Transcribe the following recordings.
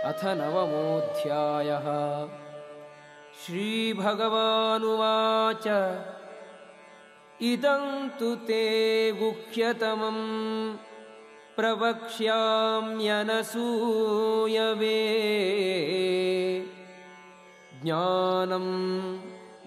अथ नवमोऽध्यायः। श्रीभगवानुवाच इदं तु ते गुह्यतमं प्रवक्ष्याम्यनसूयवे ज्ञानं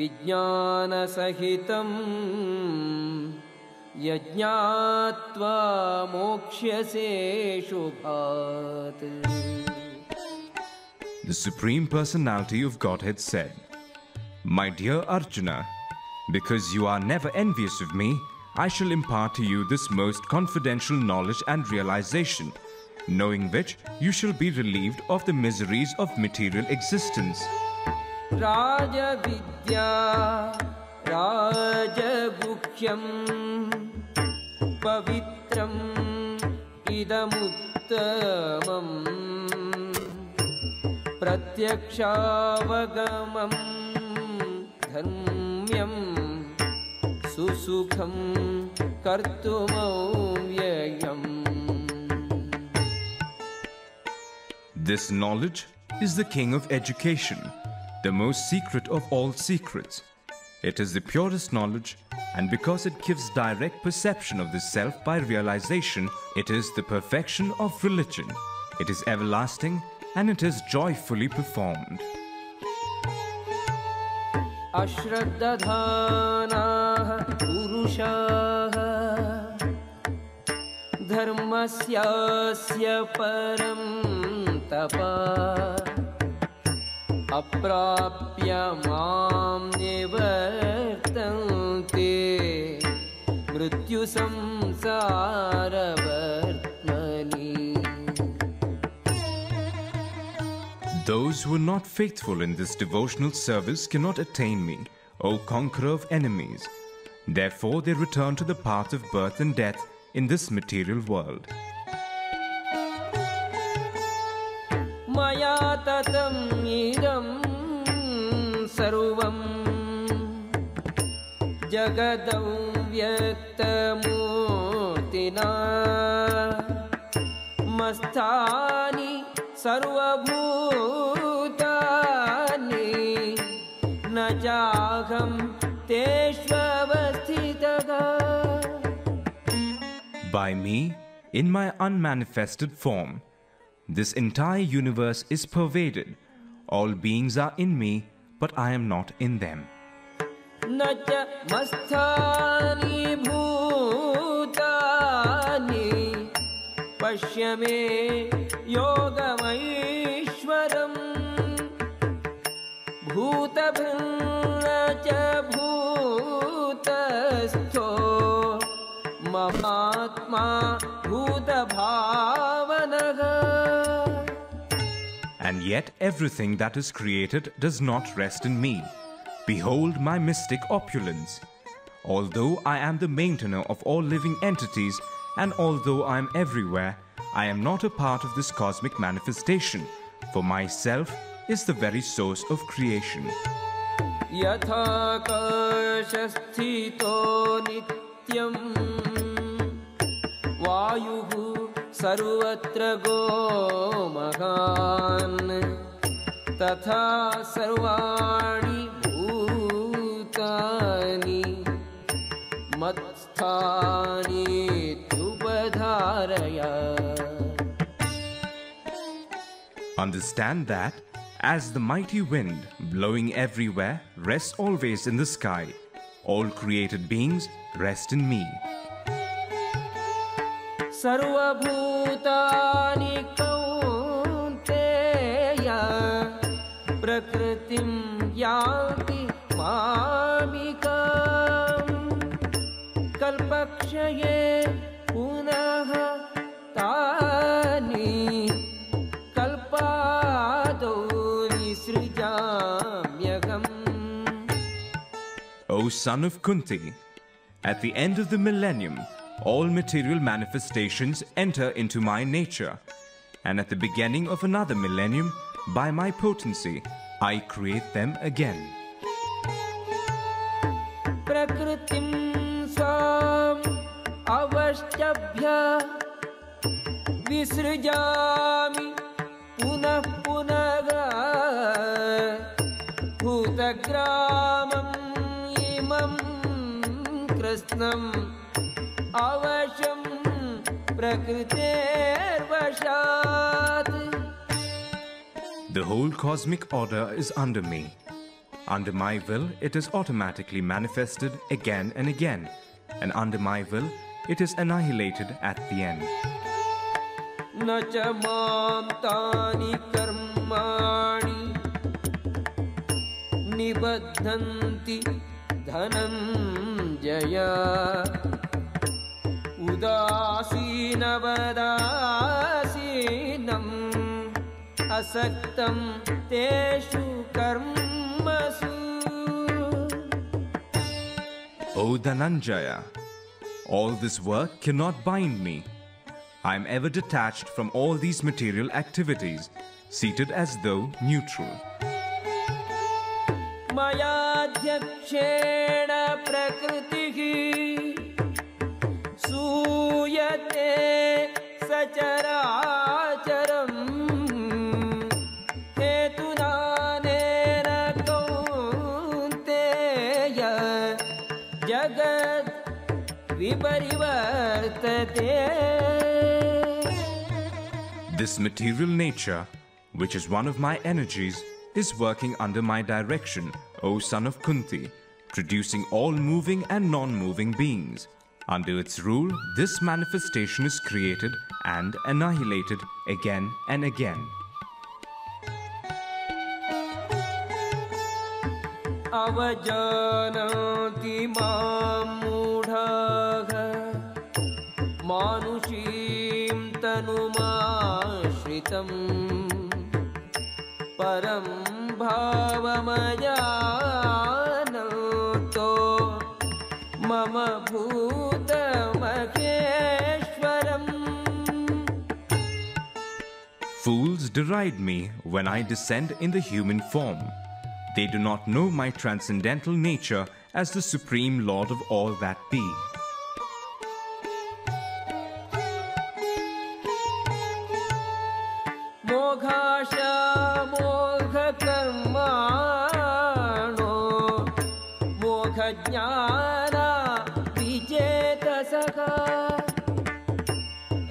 विज्ञानसहितं यज्ञात्वा मोक्ष्यसे शुभात्। The Supreme Personality of Godhead said, "My dear Arjuna, because you are never envious of me, I shall impart to you this most confidential knowledge and realization, knowing which you shall be relieved of the miseries of material existence." Raja Vidya Raja Guhyam Pavitram Idamuttamam Pratyakshaavagamam Dharmyam Susukham Kartumavyayam. This knowledge is the king of education, the most secret of all secrets. It is the purest knowledge, and because it gives direct perception of the self by realization, it is the perfection of religion. It is everlasting, and it is joyfully performed. Ashraddhanaah purushaah dharmasyasya param tapa aprapya mam nivartante mrityu samsara vartmani. Those who are not faithful in this devotional service cannot attain me, O conqueror of enemies. Therefore they return to the path of birth and death in this material world. Maya tatam idam sarvam jagadam vyaktamurtina masthani sarvabhutani na jaham teshvavasthitaha. By me, in my unmanifested form, this entire universe is pervaded. All beings are in me, but I am not in them. Na cha masthani bhutani pashyame yogamaishwaram bhutabhinna cha bhutastho mahatma bhutabhavanaha. And yet everything that is created does not rest in me. Behold my mystic opulence. Although I am the maintainer of all living entities, and although I am everywhere, I am not a part of this cosmic manifestation, for myself is the very source of creation. Yathakashasthito nityam vayuhu sarvatra gomahan tatha sarvani bhutani matsthani tupadharaya. Understand that, as the mighty wind blowing everywhere rests always in the sky, all created beings rest in me. Sarvabhutani kaunteya prakritim yanti mamikam kalpakshaye punaha tani kalpado visrijamyagam. O son of Kunti, at the end of the millennium, all material manifestations enter into my nature, and at the beginning of another millennium, by my potency, I create them again. Prakritim swam avashyabhya visrijami पुनः पुनः पुनः भूतग्रामम् इमं कृत्स्नम् अवशं प्रकृतेर्वशात्. The whole cosmic order is under me. Under my will, it is automatically manifested again and again, and under my will, it is annihilated at the end. न च मां तानि कर्माणि निबध्नन्ति धनञ्जय. उदासीनवदासीनम् असक्तं तेषु कर्मसु. O Dhananjaya, all this work cannot bind me. I am ever detached from all these material activities, seated as though neutral. मयाध्यक्षेण प्रकृतिः सूयते सचराचरम्. हेतुनानेन कौन्तेय जगत् विपरिवर्तते. This material nature, which is one of my energies, is working under my direction, O son of Kunti, producing all moving and non-moving beings. Under its rule, this manifestation is created and annihilated again and again. अवजानन्ति मां मूढाः मानुषीं तनुमाश्रितम्. परं भावमजानन्तो मम भूतमहेश्वरम्. Fools deride me when I descend in the human form. They do not know my transcendental nature as the Supreme Lord of all that be. मोघकर्माणो मोघज्ञाना विचेतसः.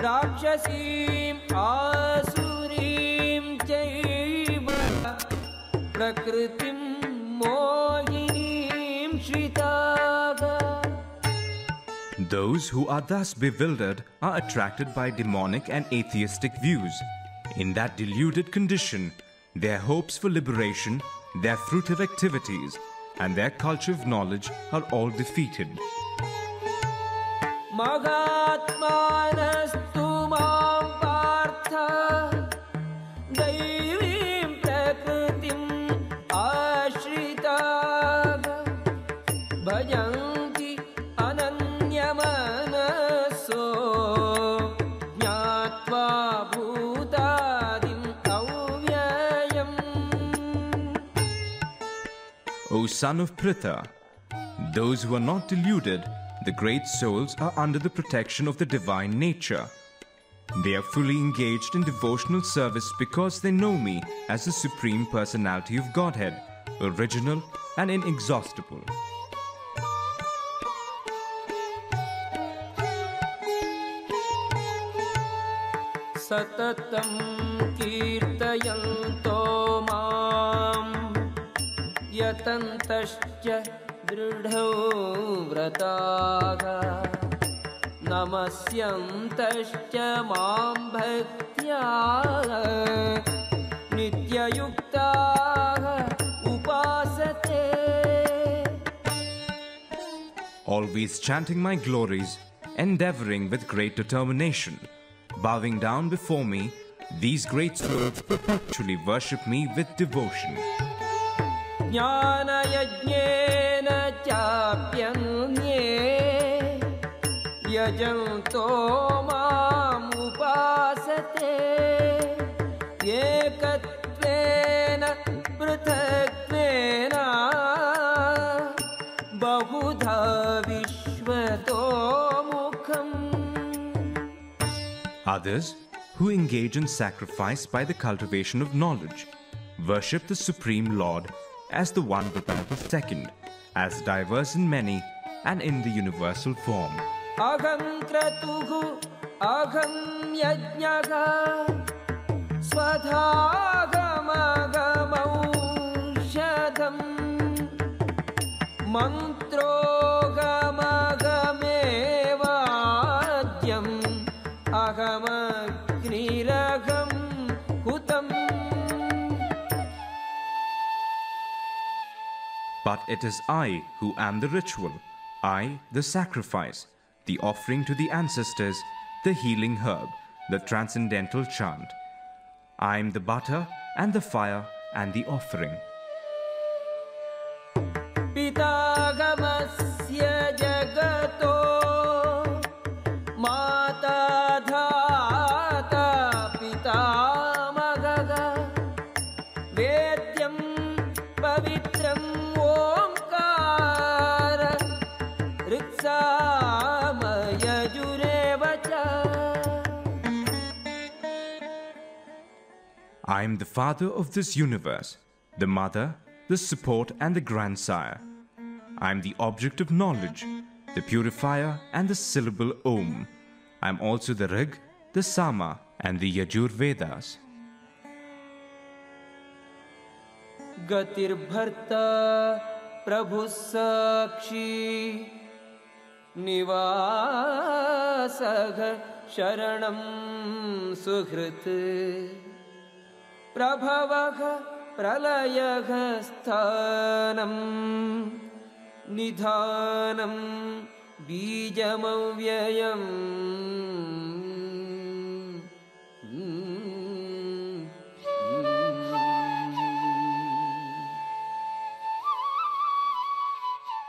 राक्षसीम् आसुरीं चैव प्रकृतिं मोहिनीं श्रिताः. Those who are thus bewildered are attracted by demonic and atheistic views. In that deluded condition, their hopes for liberation, their fruitive activities, and their culture of knowledge are all defeated. Mahatmanastu mam partha daivim prakritim ashritaः bhajanti ananyamanaso jnatva bhutadim avyayam. O son of Pritha, those who are not deluded, the great souls, are under the protection of the divine nature. They are fully engaged in devotional service because they know me as the Supreme Personality of Godhead, original and inexhaustible. Satatam kirtayanto mam yatantascha dridho vrataha namasyantascha mam bhaktya nityayuktaha upasate. Always chanting my glories, endeavoring with great determination, bowing down before me, these great souls perpetually worship me with devotion. Jnana yajnena chapyanye yajanto mam upasate ekatvena pruthatvena bahudha vishvato mukham. Others, who engage in sacrifice by the cultivation of knowledge, worship the Supreme Lord as the one without a second, as diverse in many and in the universal form. Aham kratuhu aham yajnaha swadhagamagam mantrogamagamevadyam ahamakniragam hutam. But it is I who am the ritual, I the sacrifice, the offering to the ancestors, the healing herb, the transcendental chant. I am the butter and the fire and the offering. Pitagamasya jagato mata dhata pitamagaga vedyam pavitram omkara ritsamaya jurevacha. I am the father of this universe, the mother, the support and the grandsire. I am the object of knowledge, the purifier and the syllable Om. I am also the Rig, the Sama and the Yajur Vedas. Gatir bharta prabhu sakshi nivasagha sharanam suhrit prabhavagha pralayagha sthanam nidhanam bijamavyayam.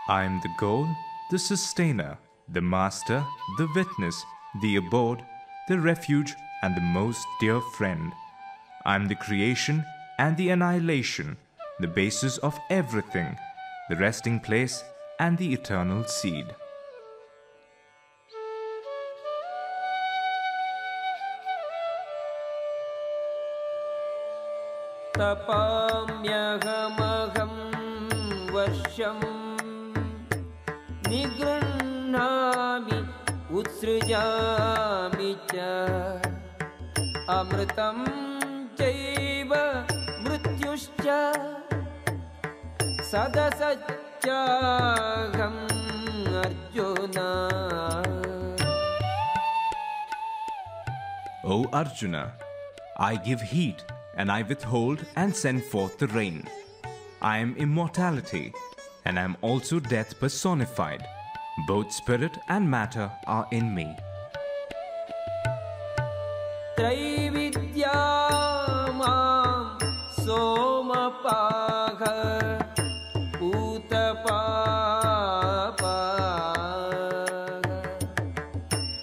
I am the goal, the sustainer, the master, the witness, the abode, the refuge and the most dear friend. I am the creation and the annihilation, the basis of everything, the resting place and the eternal seed. Tapamyahamaham varsham nigruhnami utsrujami cha amritam chaiva mrityuscha sadasachaham Arjuna. O Arjuna, I give heat and I withhold and send forth the rain. I am immortality and I am also death personified. Both spirit and matter are in me. Traividya mam somapagha utapapa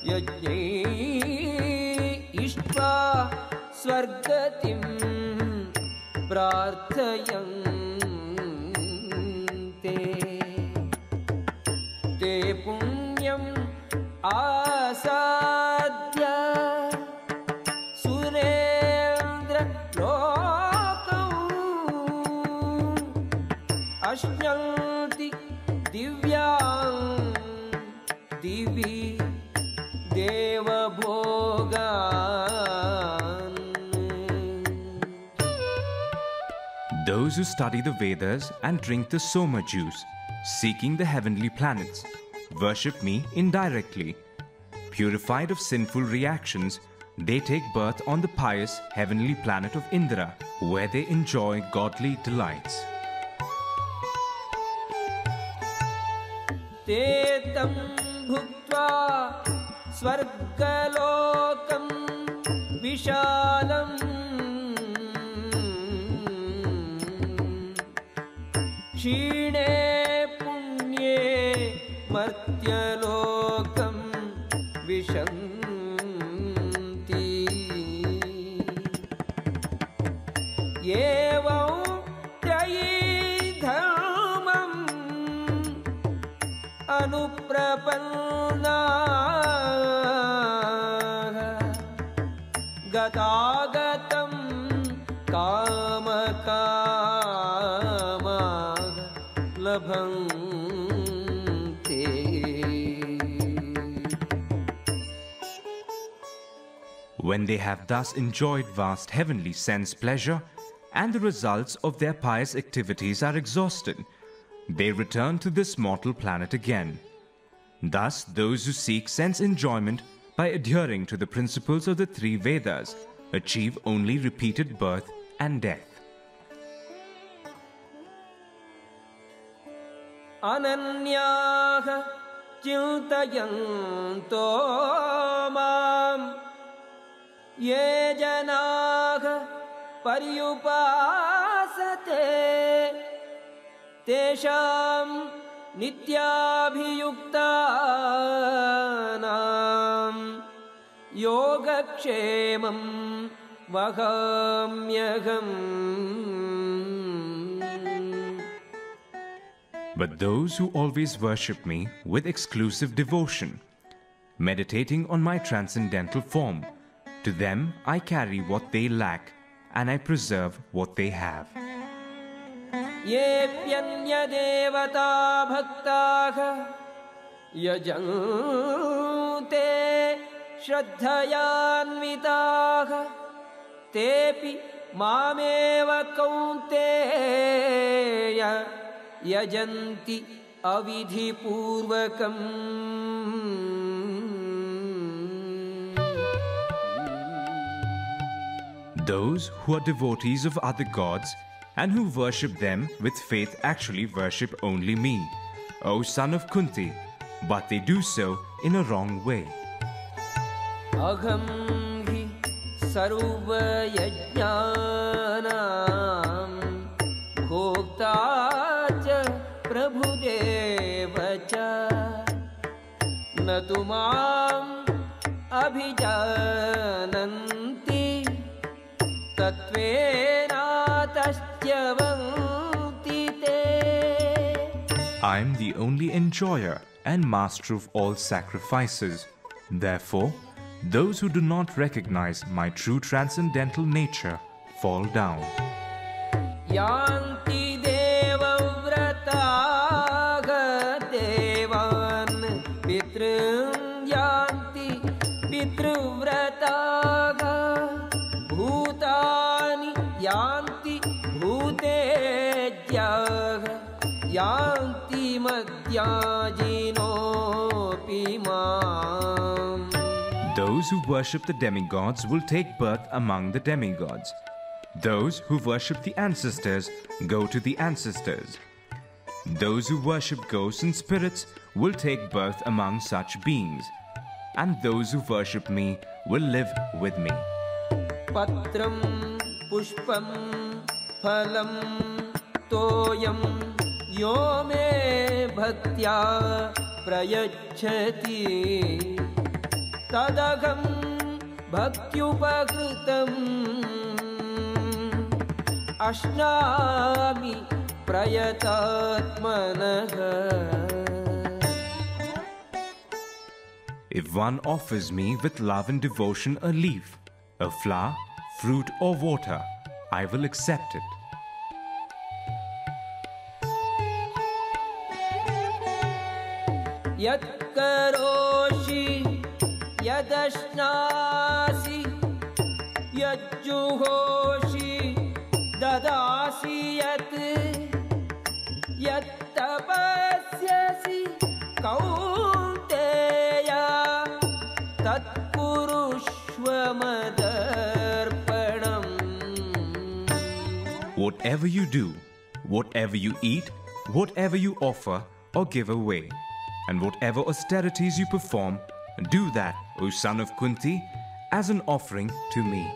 yajne ishva swargatim prarthayante te punyam asadya surendra lokam ashyanti divyam divi deva bhogan. Those who study the Vedas and drink the Soma juice, seeking the heavenly planets, worship me indirectly. Purified of sinful reactions, they take birth on the pious heavenly planet of Indra, where they enjoy godly delights. Tetam bhuktva swargalokam vishalam Shine punye martyalokam vishanti Yevam trayi dharmam anuprapanna गतागतं कामकामाः लभन्ते. When they have thus enjoyed vast heavenly sense pleasure, and the results of their pious activities are exhausted, they return to this mortal planet again. Thus, those who seek sense enjoyment by adhering to the principles of the three Vedas achieve only repeated birth and death. अनन्याः चिन्तयन्तो माम् ये जनाः पर्युपासते तेषां नित्याभियुक्तानां योगक्षेमं वहाम्यहम्. But those who always worship me with exclusive devotion, meditating on my transcendental form, to them I carry what they lack and I preserve what they have. येऽप्यन्यदेवता भक्ताः यजन्ते श्रद्धयान्विताः तेऽपि मामेव कौन्तेय यजन्ति अविधिपूर्वकम्. Those who are devotees of other gods and who worship them with faith actually worship only me, O son of Kunti, but they do so in a wrong way. अहं हि सर्वयज्ञानां भोक्ता च प्रभुदेव च न तु माम् अभिजानन्ति तत्त्वेनातश्च्यवन्ति ते. I am the only enjoyer and master of all sacrifices. Therefore, those who do not recognize my true transcendental nature fall down. यान्ति देवव्रताः देवान् पितॄन् यान्ति पितृव्रताः भूतानि यान्ति भूतेज्याः यान्ति मद्याजिनोऽपि माम्. Those who worship the demigods will take birth among the demigods. Those who worship the ancestors go to the ancestors. Those who worship ghosts and spirits will take birth among such beings. And those who worship me will live with me. पत्रं पुष्पं फलं तोयं यो मे भक्त्या प्रयच्छति तदहं भक्त्युपकृतम् अश्नामि प्रयतात्मनः. If one offers me with love and devotion a leaf, a flower, fruit or water, I will accept it. यत्करोषि यदश्नासि यज्जुहोषि ददासि यत् यत्तपस्यसि Kaunteya तत्कुरुष्व मदर्पणम्. Whatever you do, whatever you eat, whatever you offer or give away, and whatever austerities you perform, do that, O son of Kunti, as an offering to me.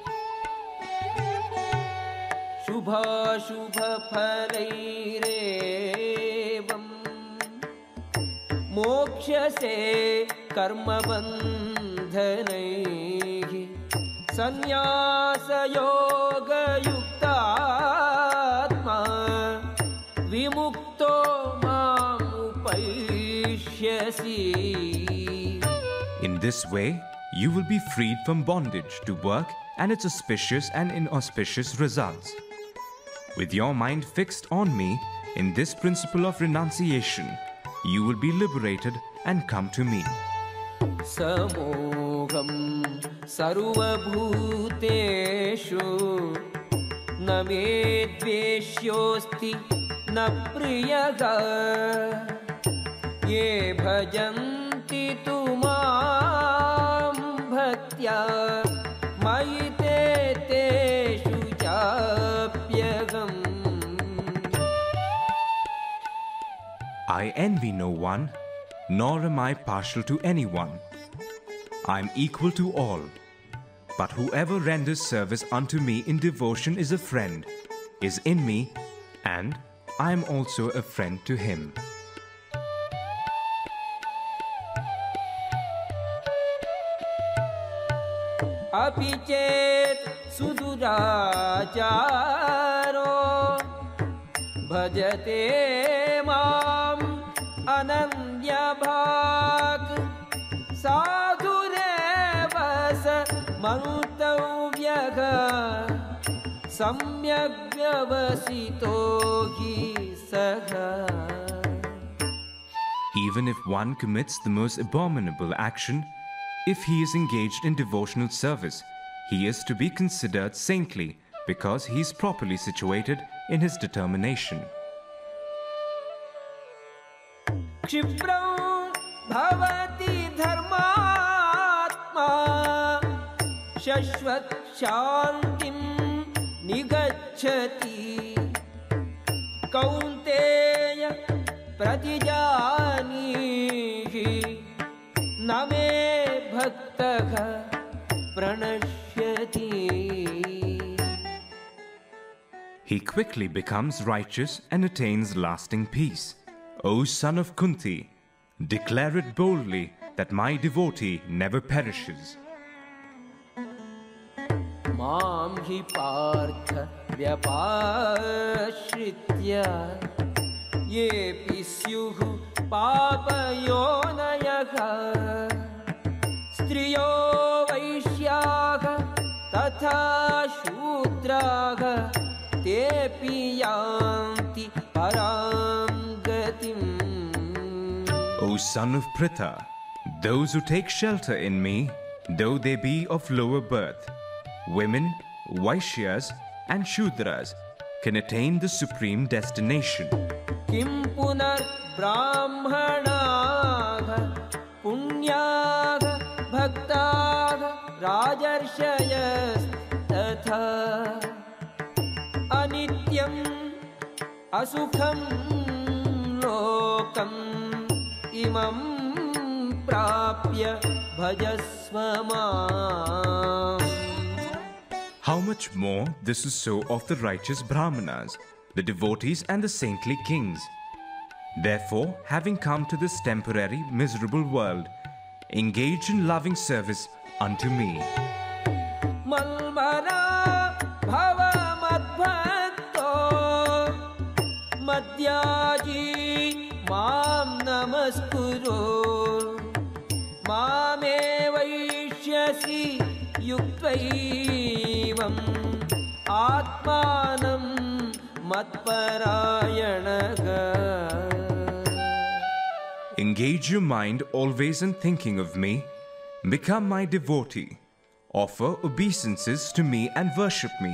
शुभाशुभफलैरेवम् मोक्ष्यसे कर्मबन्धनैः सन्न्यासयोगयुक्तात्मा विमुक्तो मामुपैष्यसि. In this way, you will be freed from bondage to work and its auspicious and inauspicious results. With your mind fixed on me in this principle of renunciation, you will be liberated and come to me. Samoham sarvabhuteshu na me dveshyosti na priyaga ye bhajanti tumam bhaktya mayite teshu chapyagam. I envy no one, nor am I partial to anyone. I am equal to all. But whoever renders service unto me in devotion is a friend, is in me, and I am also a friend to him. Api chet suduracharo bhajate mam ananya bhag sadhurevasa mantavyaga samyak vyavasito hi saha. Even if one commits the most abominable action, if he is engaged in devotional service, he is to be considered saintly because he is properly situated in his determination. Kshipram bhavati dharmatma shashvat shantim nigacchati kaunteya pratijanihi name bhaktaha pranashyati. He quickly becomes righteous and attains lasting peace. O son of Kunti, declare it boldly that my devotee never perishes. Mam hi partha vyapashritya yepi syuhu papayonayaha striyo vaishyaha tatha shudraha tepi yanti param gatim. O son of Pritha, those who take shelter in me, though they be of lower birth, women, Vaishyas and Shudras, can attain the supreme destination. Kim punar brahmanaha punyaha bhaktaha rajarshayas tatha anityam asukham lokam imam prapya bhajasva mam. How much more this is so of the righteous Brahmanas, the devotees and the saintly kings. Therefore, having come to this temporary, miserable world, engage in loving service unto me. Malmara bhava madbhakto madhyaji mam namaskuro mame vaishyasi yuktaivam atmanam matparayanaga. Engage your mind always in thinking of me. Become my devotee. Offer obeisances to me and worship me.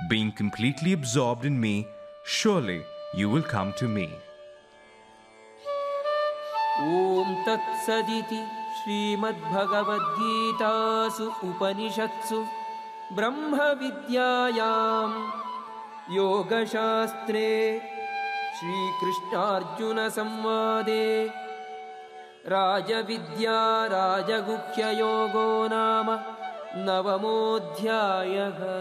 Being completely absorbed in me, surely you will come to me. Om Tat Saditi Srimad Bhagavad Gitasu Upanishatsu Brahma Vidyayam Yoga Shastre Shri Krishna Arjuna Samvade Raja Vidya Raja Gukhya Yogo Nama Navamodhyayaha.